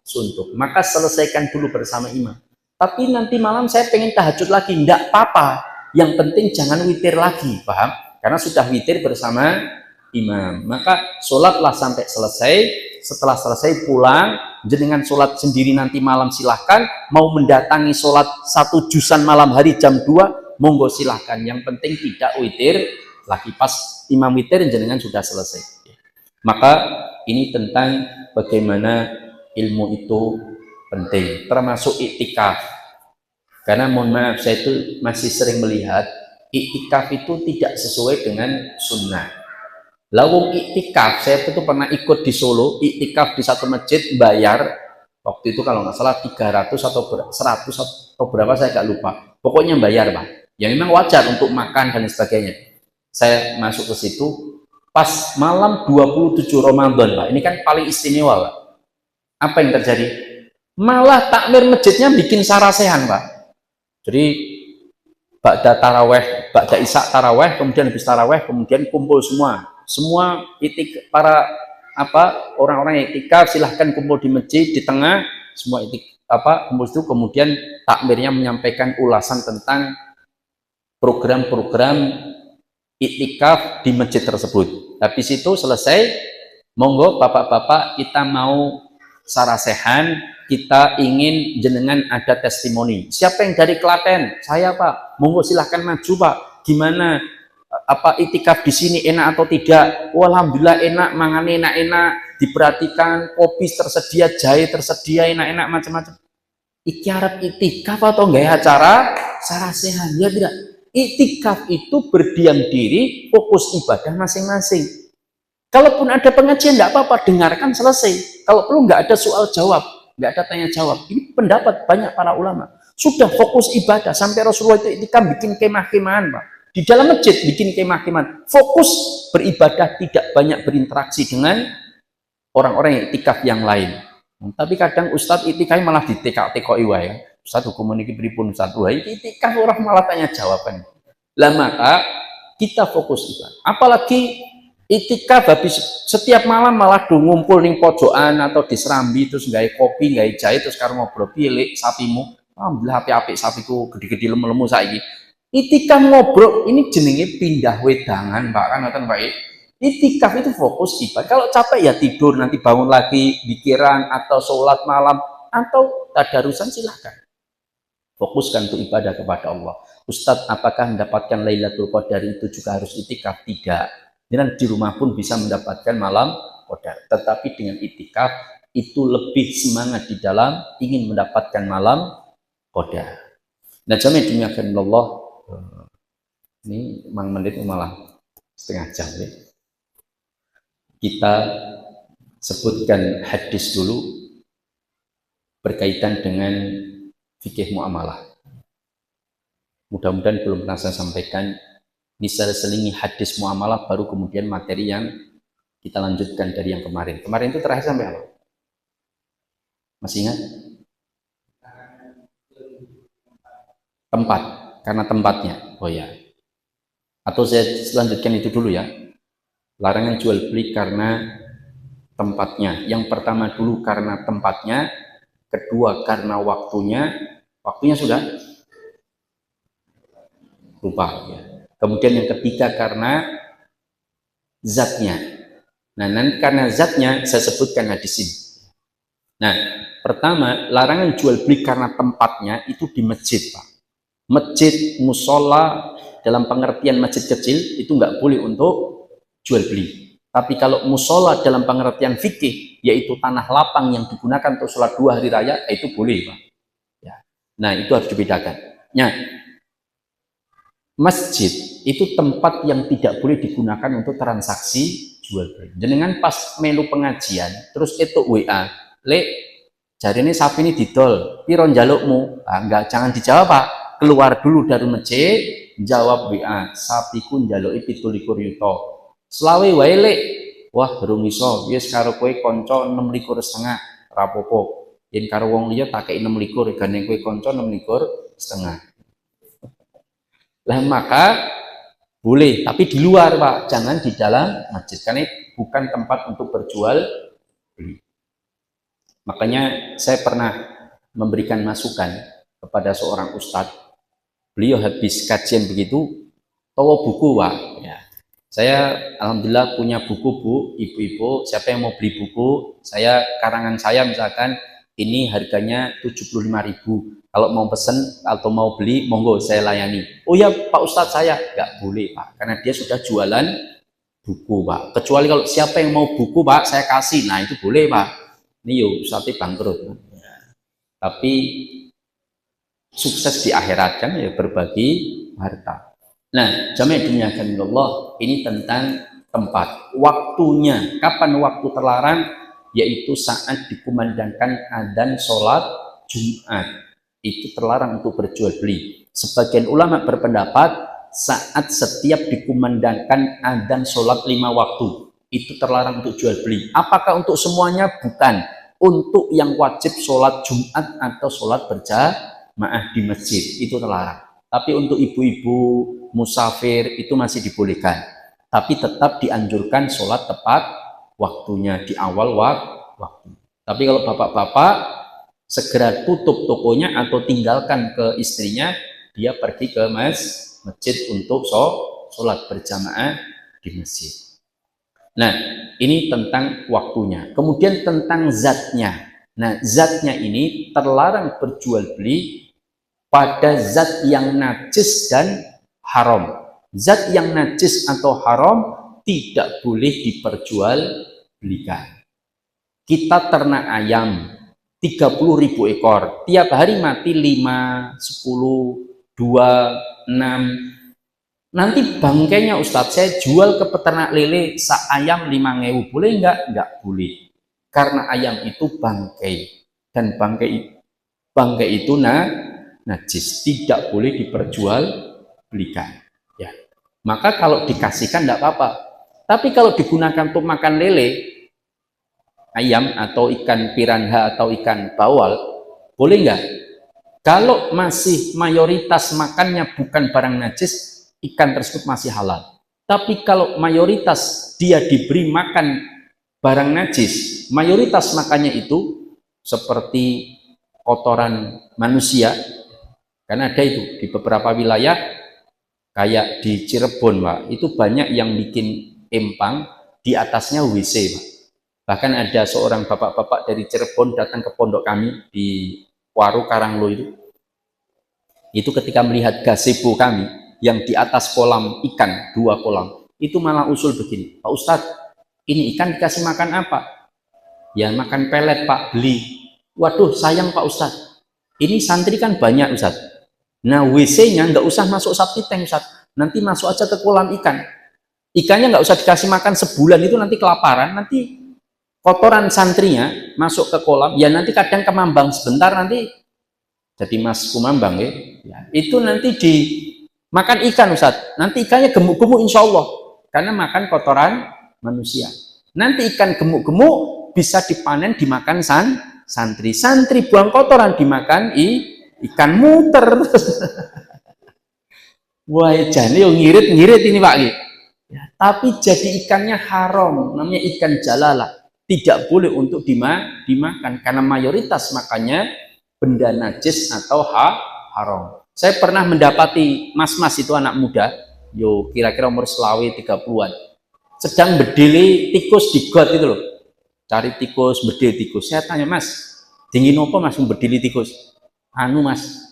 suntuk. Maka selesaikan dulu bersama imam. Tapi nanti malam saya pengen tahajud lagi, enggak apa-apa. Yang penting jangan witir lagi, paham? Karena sudah witir bersama imam. Maka sholatlah sampai selesai. Setelah selesai pulang, jenengan sholat sendiri nanti malam silahkan. Mau mendatangi sholat 1 jusan malam hari jam 2, monggo silahkan. Yang penting tidak witir lagi, pas imam witir jenengan sudah selesai. Maka ini tentang bagaimana ilmu itu penting, termasuk iktikaf. Karena mohon maaf, saya itu masih sering melihat iktikaf itu tidak sesuai dengan sunnah. Lawung iktikaf, saya itu pernah ikut di Solo, iktikaf di satu masjid, bayar waktu itu kalau nggak salah 300 atau 100 atau berapa, saya nggak lupa. Pokoknya bayar, Pak. Ya memang wajar untuk makan dan sebagainya. Saya masuk ke situ pas malam 27 Ramadan, Pak. Ini kan paling istimewa, Pak. Apa yang terjadi? Malah takmir masjidnya bikin sarasehan, Pak. Jadi ba'da taraweh, ba'da isya taraweh, kemudian habis taraweh, kemudian kumpul semua para orang-orang yang iktikaf silahkan kumpul di masjid di tengah, semua kumpul itu, kemudian takmirnya menyampaikan ulasan tentang program-program iktikaf di masjid tersebut. Habis itu selesai, monggo bapak-bapak, kita mau sarasehan, kita ingin jenengan ada testimoni. Siapa yang dari Klaten? Saya, Pak. Monggo silahkan maju, Pak. Gimana iktikaf di sini, enak atau tidak? Oh, alhamdulillah enak, mangan enak-enak, diperhatikan, kopi tersedia, jahe tersedia, enak-enak macam-macam. Iki arep iktikaf atau enggak acara sarasehan? Ya tidak. Iktikaf itu berdiam diri, fokus ibadah masing-masing. Kalaupun ada pengajian, enggak apa-apa, dengarkan selesai. Kalau perlu enggak ada soal jawab, enggak ada tanya jawab. Ini pendapat banyak para ulama. Sudah fokus ibadah, sampai Rasulullah itu iktikaf bikin kemah-kemahan, Pak. Di dalam masjid bikin kemah-kemahan. Fokus beribadah, tidak banyak berinteraksi dengan orang-orang yang iktikaf yang lain. Tapi kadang Ustadz iktikaf malah ditekak-tekok ya. Ustadz hukum ini pripun Ustadz? Wah, iktikaf orang malah tanya jawaban. Lah maka kita fokus ibadah. Apalagi Itikaf habis setiap malam malah do ngumpul ning pojokan atau di serambi terus gawe kopi, gawe jahe terus karo ngobrol piye sapimu. Alhamdulillah apik-apik sapiku gede-gede lemu-lemu saiki. Itikaf ngobrol ini jenenge pindah wedangan, Pak, kan ngoten Pak. Itikaf itu fokus ibadah. Kalau capek ya tidur, nanti bangun lagi pikiran atau sholat malam atau tadarusan silahkan. Fokuskan untuk ibadah kepada Allah. Ustadz, apakah mendapatkan Lailatul Qadar itu juga harus itikaf? Tidak. Dan di rumah pun bisa mendapatkan malam Qadar. Tetapi dengan itikaf itu lebih semangat di dalam ingin mendapatkan malam Qadar. Nah, jamaah dimuliakan Allah, ini mang menit malah setengah jam ya. Kita sebutkan hadis dulu berkaitan dengan fikih muamalah. Mudah-mudahan belum pernah saya sampaikan. Ini saya selingi hadis muamalah, baru kemudian materi yang kita lanjutkan dari yang kemarin. Kemarin itu terakhir sampai apa? Masih ingat? Tempat, karena tempatnya. Oh ya. Atau saya lanjutkan itu dulu ya. Larangan jual beli karena tempatnya. Yang pertama dulu karena tempatnya, kedua karena waktunya. Waktunya sudah lupa ya. Kemudian yang ketiga karena zatnya. Nah, nanti karena zatnya saya sebutkan hadis ini. Nah, pertama larangan jual beli karena tempatnya itu di masjid, Pak. Masjid, musola dalam pengertian masjid kecil itu nggak boleh untuk jual beli. Tapi kalau musola dalam pengertian fikih yaitu tanah lapang yang digunakan untuk sholat 2 hari raya itu boleh, Pak. Ya. Nah, itu harus dibedakan. Nah, masjid itu tempat yang tidak boleh digunakan untuk transaksi jual beli. Jenengan pas melu pengajian terus itu WA, "Lek, jarine sapi ini didol, piro njalukmu?" Ah, enggak, jangan dijawab, Pak. Keluar dulu dari masjid, jawab WA, "Sapiku njaluki 17 yuta." Selawe wae, Lek. Wah, durung iso. Wis karo kowe kanca 26,5, rapopo. Yen karo wong liya tak kei 26, regane kowe kanca 26,5. Lah maka boleh, tapi di luar, Pak, jangan di dalam masjid karena bukan tempat untuk berjual beli. Makanya saya pernah memberikan masukan kepada seorang ustadz. Beliau habis kajian begitu, tawa buku, Pak. Ya. Saya alhamdulillah punya buku, Bu, ibu-ibu, siapa yang mau beli buku, saya karangan saya misalkan ini harganya 75.000. Kalau mau pesen atau mau beli, monggo saya layani. Oh ya Pak Ustadz, saya nggak boleh, Pak, karena dia sudah jualan buku, Pak. Kecuali kalau siapa yang mau buku, Pak, saya kasih. Nah itu boleh, Pak. Ini yuk Ustadz bangkrut. Ya. Tapi sukses di akhirat kan ya berbagi harta. Nah, jamaah dimuliakan Allah, ini tentang tempat, waktunya. Kapan waktu terlarang? Yaitu saat dikumandangkan adzan sholat Jumat. Itu terlarang untuk berjual beli. Sebagian ulama berpendapat saat setiap dikumandangkan adzan sholat 5 waktu itu terlarang untuk jual beli. Apakah untuk semuanya? Bukan. Untuk yang wajib sholat Jumat atau sholat berjamaah di masjid itu terlarang. Tapi untuk ibu-ibu musafir itu masih dibolehkan. Tapi tetap dianjurkan sholat tepat waktunya di awal waktu. Tapi kalau bapak-bapak segera tutup tokonya atau tinggalkan ke istrinya, dia pergi ke masjid untuk sholat berjamaah di masjid. Nah, ini tentang waktunya. Kemudian tentang zatnya. Nah, zatnya ini terlarang berjual beli pada zat yang najis dan haram. Zat yang najis atau haram tidak boleh diperjualbelikan. Kita ternak ayam 30.000 ekor, tiap hari mati 5, 10, 2, 6. Nanti bangkainya Ustadz saya jual ke peternak lele ayam 5.000, boleh enggak? Enggak boleh, karena ayam itu bangkai dan bangkai itu najis, tidak boleh diperjualbelikan. Ya, maka kalau dikasihkan enggak apa-apa, tapi kalau digunakan untuk makan lele ayam atau ikan piranha atau ikan bawal, boleh nggak? Kalau masih mayoritas makannya bukan barang najis, ikan tersebut masih halal. Tapi kalau mayoritas dia diberi makan barang najis, mayoritas makannya itu seperti kotoran manusia, karena ada itu di beberapa wilayah, kayak di Cirebon, Pak, itu banyak yang bikin empang, di atasnya WC, Pak. Bahkan ada seorang bapak-bapak dari Cirebon datang ke pondok kami di Waru Karanglo itu ketika melihat gazebo kami yang di atas kolam ikan, 2 kolam, itu malah usul begini, Pak Ustadz, ini ikan dikasih makan apa? Ya makan pelet, Pak, beli. Waduh, sayang Pak Ustadz, ini santri kan banyak Ustadz. Nah WC-nya nggak usah masuk septic tank Ustadz, nanti masuk aja ke kolam ikan. Ikannya nggak usah dikasih makan sebulan, itu nanti kelaparan, nanti kotoran santrinya masuk ke kolam, ya nanti kadang kemambang sebentar, nanti jadi mas kumambang ya. Itu nanti dimakan ikan Ustadz, nanti ikannya gemuk-gemuk insya Allah, karena makan kotoran manusia. Nanti ikan gemuk-gemuk bisa dipanen, dimakan santri. Santri buang kotoran, dimakan ikan, muter. Wah, jane yo ngirit-ngirit ini Pak. Ya, tapi jadi ikannya haram, namanya ikan jalalah. Tidak boleh untuk dimakan, karena mayoritas makannya benda najis atau haram. Saya pernah mendapati mas-mas itu anak muda, yo kira-kira umur selawi 30-an, sedang berdili tikus di got itu loh. Cari tikus, berdili tikus. Saya tanya, Mas, dingin apa Mas berdili tikus? Anu Mas,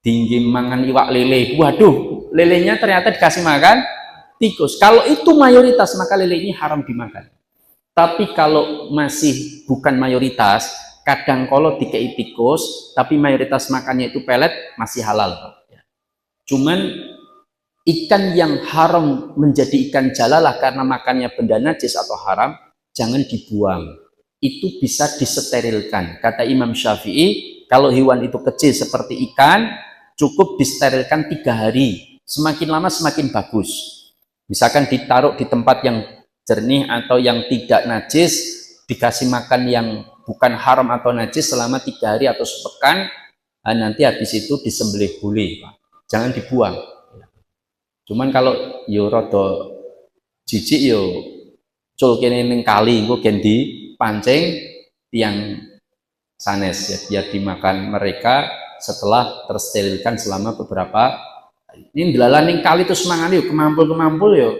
dingin mangan iwak lele. Waduh, lelenya ternyata dikasih makan tikus. Kalau itu mayoritas, maka lele ini haram dimakan. Tapi kalau masih bukan mayoritas, kadang kalau dikei tikus, tapi mayoritas makannya itu pelet, masih halal. Cuman ikan yang haram menjadi ikan jalalah karena makannya benda najis atau haram, jangan dibuang. Itu bisa disterilkan. Kata Imam Syafi'i, kalau hewan itu kecil seperti ikan, cukup disterilkan 3 hari. Semakin lama semakin bagus. Misalkan ditaruh di tempat yang jernih atau yang tidak najis, dikasih makan yang bukan haram atau najis selama 3 hari atau sepekan, nanti habis itu disembelih boleh, Pak. Jangan dibuang. Cuman kalau yo rodo jijik yo cul kene ning kali engko gen dipancing tiang sanes ya, biar dimakan mereka setelah tersterilkan selama beberapa hari. Ini delalah ning kali terus mangan yo kemampul yo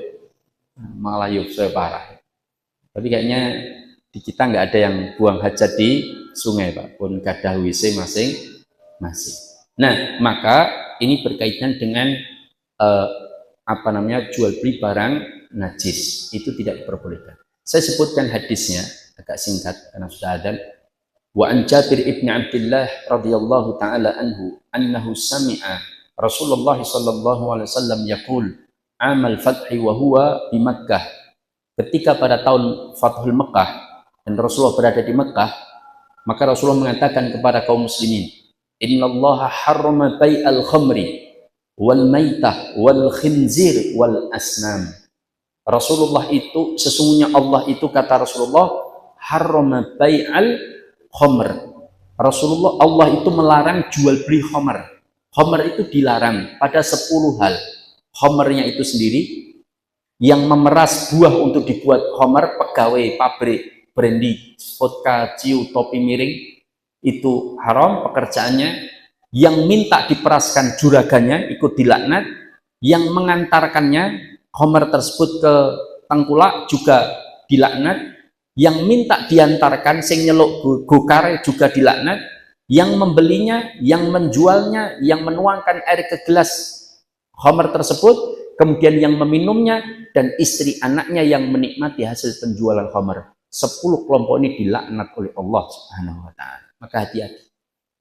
malah yo parah. Tapi kayaknya di kita nggak ada yang buang hajat di sungai, Pak, pun gadah WC masing-masing. Nah, maka ini berkaitan dengan jual beli barang najis, itu tidak diperbolehkan. Saya sebutkan hadisnya agak singkat karena sudah ada. Wa an Jabir ibn Abdullah radhiyallahu taala anhu annahu sami'a Rasulullah sallallahu alaihi wasallam yaqul amal fathi wa huwa bi Makkah. Ketika pada tahun Fathul Mekah dan Rasulullah berada di Mekah, maka Rasulullah mengatakan kepada kaum muslimin, innallaha harrama bai'al khamri wal maitah wal khinzir wal asnam. Rasulullah itu, sesungguhnya Allah itu, kata Rasulullah, harrama bai'al khamr. Rasulullah, Allah itu melarang jual beli khamr. Khamr itu dilarang pada 10 hal. Khamrnya itu sendiri, yang memeras buah untuk dibuat khamr, pegawai pabrik brandy, vodka, ciu, topi miring, itu haram pekerjaannya. Yang minta diperaskan juragannya ikut dilaknat, yang mengantarkannya khamr tersebut ke tengkulak juga dilaknat, yang minta diantarkan sing nyeluk gokar juga dilaknat, yang membelinya, yang menjualnya, yang menuangkan air ke gelas khamr tersebut, kemudian yang meminumnya, dan istri anaknya yang menikmati hasil penjualan khamr. 10 kelompok ini dilaknat oleh Allah Subhanahu wa taala. Maka hati-hati.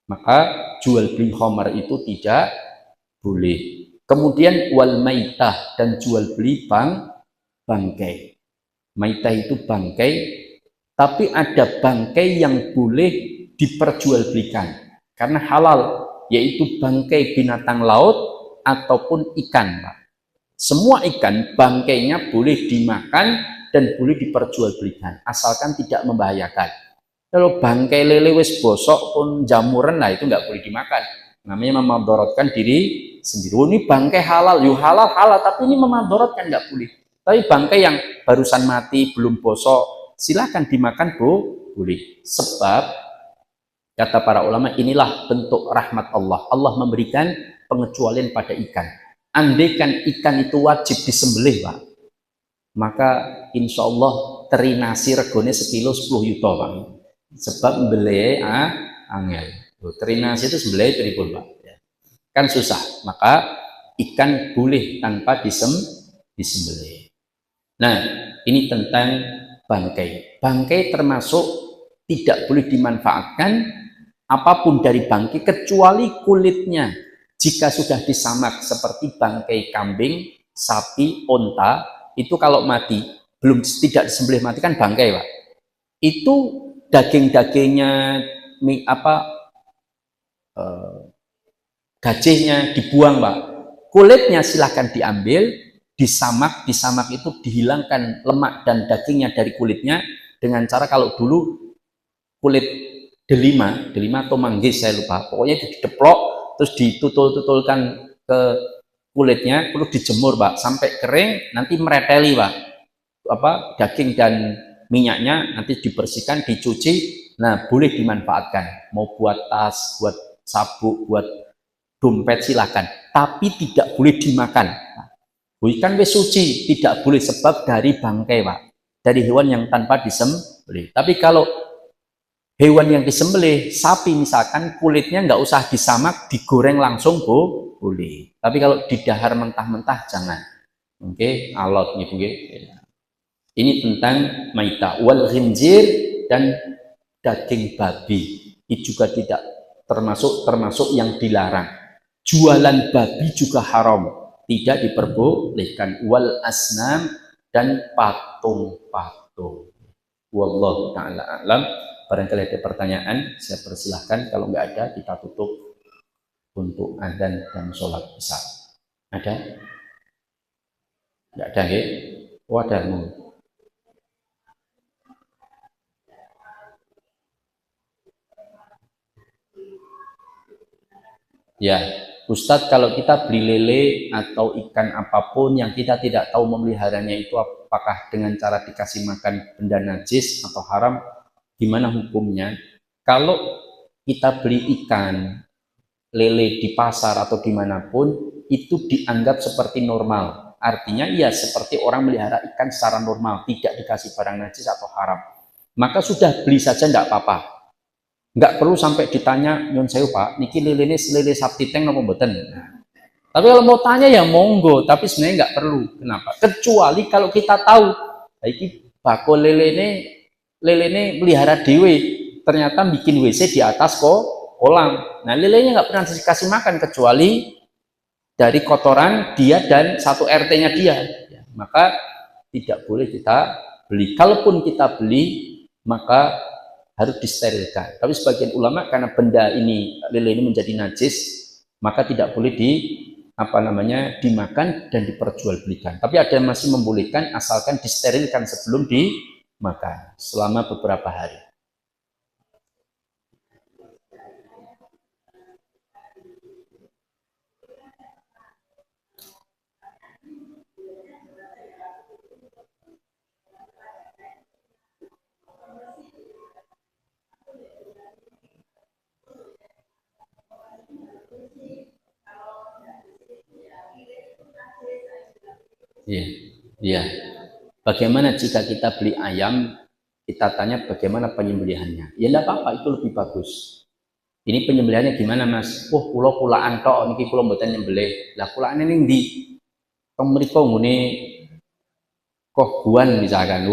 Maka jual beli khamr itu tidak boleh. Kemudian wal maitah, dan jual beli bangkai. Maitah itu bangkai, tapi ada bangkai yang boleh diperjualbelikan karena halal, yaitu bangkai binatang laut ataupun ikan, Pak. Semua ikan bangkainya boleh dimakan dan boleh diperjualbelikan asalkan tidak membahayakan. Kalau bangkai lele wis bosok pun jamuran, lah itu nggak boleh dimakan. Namanya memadorotkan diri sendiri. Oh, ini bangkai halal, yuk halal, tapi ini memadorotkan, nggak boleh. Tapi bangkai yang barusan mati, belum bosok, silakan dimakan, boleh. Sebab kata para ulama, inilah bentuk rahmat Allah. Allah memberikan pengecualian pada ikan. Andaikan ikan itu wajib disembelih, Pak, maka insya Allah teri nasi regone sekilo 10 juta, Pak. Sebab membeli angel. Teri nasi itu sembelih pripun, Pak? Kan susah. Maka ikan boleh tanpa disembelih. Nah, ini tentang bangkai. Bangkai termasuk tidak boleh dimanfaatkan apapun dari bangkai kecuali kulitnya. Jika sudah disamak seperti bangkai kambing, sapi, onta, itu kalau mati, belum tidak disembelih mati kan bangkai, Pak. Itu daging-dagingnya gajihnya dibuang, Pak. Kulitnya silahkan diambil, disamak itu dihilangkan lemak dan dagingnya dari kulitnya dengan cara kalau dulu kulit delima atau manggis saya lupa, pokoknya dideplok terus ditutul-tutulkan ke kulitnya, perlu dijemur, Pak, sampai kering, nanti mereteli, Pak, daging dan minyaknya nanti dibersihkan, dicuci, nah boleh dimanfaatkan, mau buat tas, buat sabuk, buat dompet silahkan, tapi tidak boleh dimakan. Ikan wis suci, tidak boleh sebab dari bangkai, Pak, dari hewan yang tanpa disembelih. Tapi kalau hewan yang disembelih, sapi misalkan, kulitnya nggak usah disamak, digoreng langsung, boleh. Tapi kalau didahar mentah-mentah jangan. Oke, alot gitu. Ini tentang maita wal khinzir dan daging babi. Itu juga tidak termasuk yang dilarang. Jualan babi juga haram, tidak diperbolehkan. Wal asnam dan patung-patung. Wallahu ta'ala a'lam. Barangkali ada pertanyaan, saya persilahkan. Kalau nggak ada, kita tutup untuk adzan dan sholat isya. Ada? Nggak ada, ya? Oh, ada. Ya, Ustadz, kalau kita beli lele atau ikan apapun yang kita tidak tahu memeliharanya itu apakah dengan cara dikasih makan benda najis atau haram, gimana hukumnya? Kalau kita beli ikan lele di pasar atau dimanapun, itu dianggap seperti normal. Artinya ya seperti orang melihara ikan secara normal, tidak dikasih barang najis atau haram. Maka sudah beli saja tidak apa-apa. Nggak perlu sampai ditanya, nyon sewu Pak, niki lele sapi teng nopo mboten. Nah, tapi kalau mau tanya ya monggo, tapi sebenarnya nggak perlu. Kenapa? Kecuali kalau kita tahu, iki bako lele ini melihara dewe, ternyata bikin WC di atas kolam. Nah, lelenya nggak pernah dikasih makan kecuali dari kotoran dia dan satu RT-nya dia. Ya, maka tidak boleh kita beli. Kalaupun kita beli, maka harus disterilkan. Tapi sebagian ulama karena benda ini, lele ini menjadi najis, maka tidak boleh dimakan dan diperjualbelikan. Tapi ada yang masih membolehkan asalkan disterilkan sebelum dimakan selama beberapa hari. Iya, iya. Bagaimana jika kita beli ayam, kita tanya bagaimana penyembelihannya? Ya enggak apa-apa, itu lebih bagus. Ini penyembelihannya gimana, Mas? Kula kulaan tok niki kula mboten nyembelih. Lah kulaane ning ndi? Teng mriku ngene kohbuan misalkan,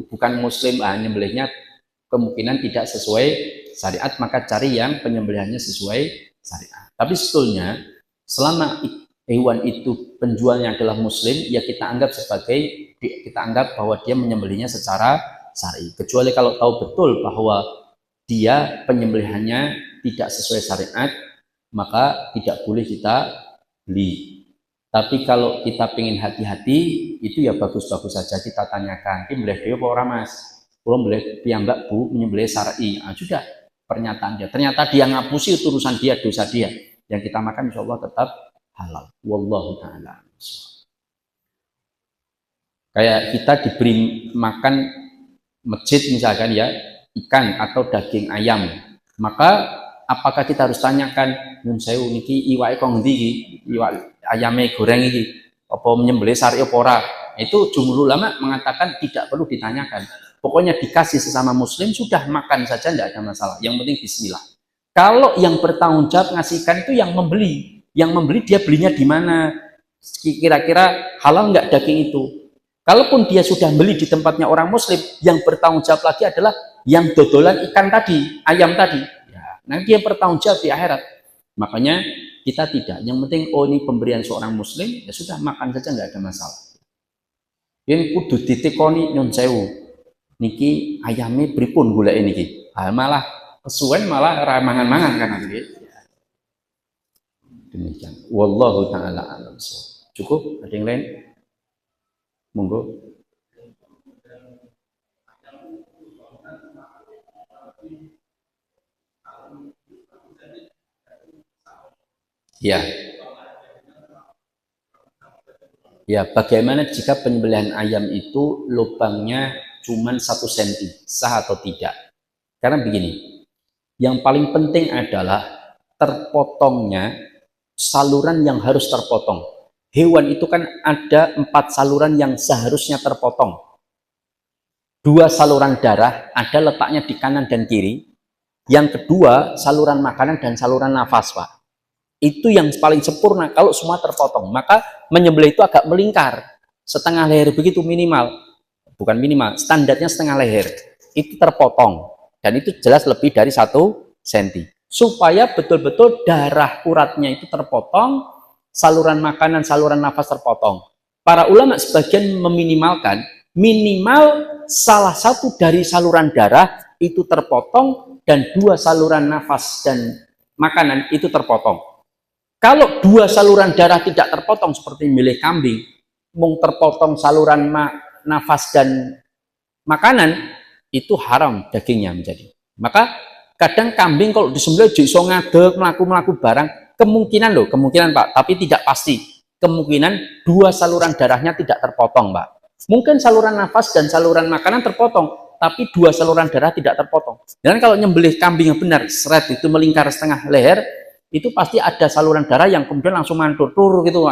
bukan muslim, nyembelihnya kemungkinan tidak sesuai syariat, maka cari yang penyembelihannya sesuai syariat. Tapi sebetulnya selama hewan itu penjualnya adalah muslim, ya kita anggap bahwa dia menyembelihnya secara syar'i. Kecuali kalau tahu betul bahwa dia penyembelihannya tidak sesuai syariat, maka tidak boleh kita beli. Tapi kalau kita pengen hati-hati, itu ya bagus-bagus saja kita tanyakan, ini boleh dia apa orang, Mas? Kalau boleh piyambak Bu menyembelih syar'i, sudah pernyataan dia. Ternyata dia ngapusi, itu urusan dia, dosa dia. Yang kita makan insya Allah tetap halal. Wallahu ta'ala. Kayak kita diberi makan masjid misalkan ya, ikan atau daging ayam, maka apakah kita harus tanyakan, nyun sewu niki iwake kok ngendi iki, iwak ayame goreng iki, apa menyembelih sari apa ora? Itu jumhur ulama mengatakan tidak perlu ditanyakan. Pokoknya dikasih sesama muslim, sudah makan saja tidak ada masalah. Yang penting bismillah. Kalau yang bertanggung jawab ngasih ikan itu yang membeli. Yang membeli dia belinya di mana? Kira-kira halal nggak daging itu? Kalaupun dia sudah beli di tempatnya orang muslim, yang bertanggung jawab lagi adalah yang dodolan ikan tadi, ayam tadi. Ya, nanti yang bertanggung jawab di akhirat. Makanya kita tidak. Yang penting, oh ini pemberian seorang muslim, ya sudah makan saja nggak ada masalah. Yang kudu ditekoni nyun sewu. Niki ayame pripun gula niki. Malah kesuwen malah ramangan-mangan kan gitu. Demikian. Wallahu taala alam. Cukup? Ada yang lain? Monggo. Ya. Ya, bagaimana jika penyembelihan ayam itu lubangnya cuma 1 cm, sah atau tidak? Karena begini, yang paling penting adalah terpotongnya saluran yang harus terpotong. Hewan itu kan ada 4 saluran yang seharusnya terpotong. 2 saluran darah ada letaknya di kanan dan kiri. Yang kedua, saluran makanan dan saluran nafas, Pak. Itu yang paling sempurna kalau semua terpotong. Maka menyembelih itu agak melingkar. Setengah leher begitu minimal. Bukan minimal, standarnya setengah leher. Itu terpotong. Dan itu jelas lebih dari 1 cm. Supaya betul-betul darah uratnya itu terpotong, saluran makanan, saluran nafas terpotong. Para ulama sebagian meminimalkan, minimal salah satu dari saluran darah itu terpotong dan 2 saluran nafas dan makanan itu terpotong. Kalau 2 saluran darah tidak terpotong seperti milik kambing, mung terpotong saluran nafas dan makanan, itu haram dagingnya menjadi. Maka kadang kambing kalau disembelih iso ngadeg, melaku barang, kemungkinan Pak, tapi tidak pasti. Kemungkinan 2 saluran darahnya tidak terpotong, Pak. Mungkin saluran nafas dan saluran makanan terpotong, tapi 2 saluran darah tidak terpotong. Dan kalau nyembelih kambing yang benar, seret itu melingkar setengah leher, itu pasti ada saluran darah yang kemudian langsung mantul tur gitu.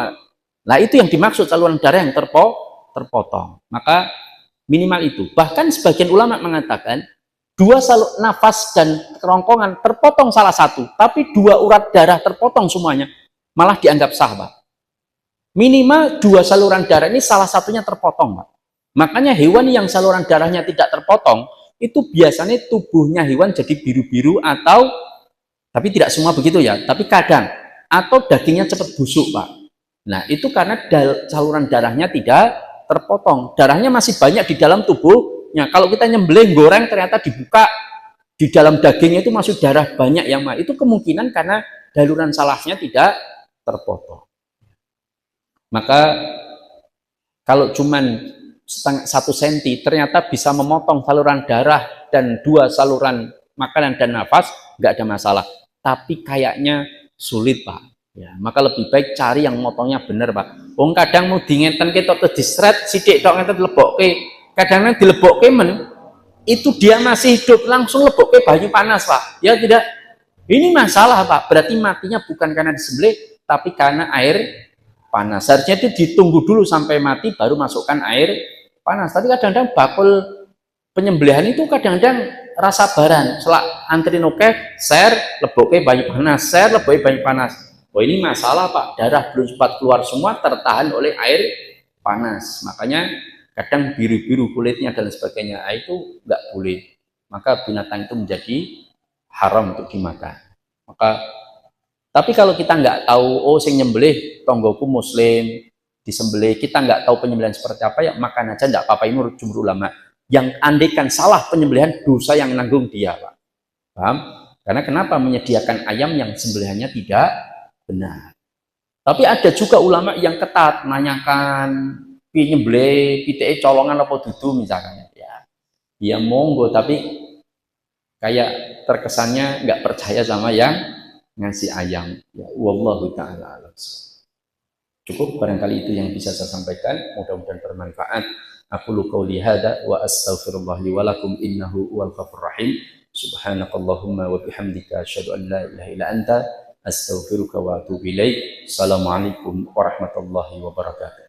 Nah itu yang dimaksud saluran darah yang terpotong. Maka minimal itu. Bahkan sebagian ulama mengatakan 2 nafas dan kerongkongan terpotong salah satu, tapi 2 urat darah terpotong semuanya, malah dianggap sah, Pak. Minimal 2 saluran darah ini salah satunya terpotong, Pak. Makanya hewan yang saluran darahnya tidak terpotong, itu biasanya tubuhnya hewan jadi biru-biru atau, tapi tidak semua begitu ya, tapi kadang, atau dagingnya cepat busuk, Pak. Nah, itu karena saluran darahnya tidak terpotong. Darahnya masih banyak di dalam tubuhnya. Kalau kita nyembelih goreng ternyata dibuka, di dalam dagingnya itu masih darah banyak yang itu kemungkinan karena saluran salafnya tidak terpotong. Maka kalau cuman 1 cm ternyata bisa memotong saluran darah dan 2 saluran makanan dan nafas, nggak ada masalah. Tapi kayaknya sulit, Pak. Ya, maka lebih baik cari yang motongnya bener, Pak. Wong kadang mau dingeten ketok disret sidik tok ngeten dilebokke. Kadang dilebokke men itu dia masih hidup langsung lebokke banyu panas, Pak. Ya tidak. Ini masalah, Pak. Berarti matinya bukan karena disembelih tapi karena air panas. Seharusnya itu ditunggu dulu sampai mati baru masukkan air panas. Tapi kadang-kadang bakul penyembelihan itu kadang-kadang rasa baran, selak antri noke, share, leboke banyak panas, share, leboke banyak panas. Oh ini masalah, Pak, darah belum sempat keluar semua tertahan oleh air panas. Makanya kadang biru-biru kulitnya dan sebagainya, itu nggak boleh. Maka binatang itu menjadi haram untuk dimakan. Maka, tapi kalau kita nggak tahu, oh sing nyembelih tonggoku muslim, disembelih, kita nggak tahu penyembelihan seperti apa, ya makan aja nggak apa-apa. Ini menurut jumhur ulama. Yang andaikan salah penyembelihan, dosa yang nanggung dia, Pak. Paham? Karena kenapa menyediakan ayam yang sembelihannya tidak benar. Tapi ada juga ulama yang ketat, menanyakan nyembelih, piteke colongan apa dudu misalnya. Ya monggo, tapi kayak terkesannya nggak percaya sama yang ngasih ayam. Ya, wallahu ta'ala alam. Cukup barangkali itu yang bisa saya sampaikan, mudah-mudahan bermanfaat. Aqulu qawli hadza wa astaghfirullah li wa lakum innahu huwal ghafurur rahim. Subhanakallahumma wa bihamdika asyhadu an la ilaha illa anta astaghfiruka wa atubu ilaik. Assalamualaikum warahmatullahi wabarakatuh.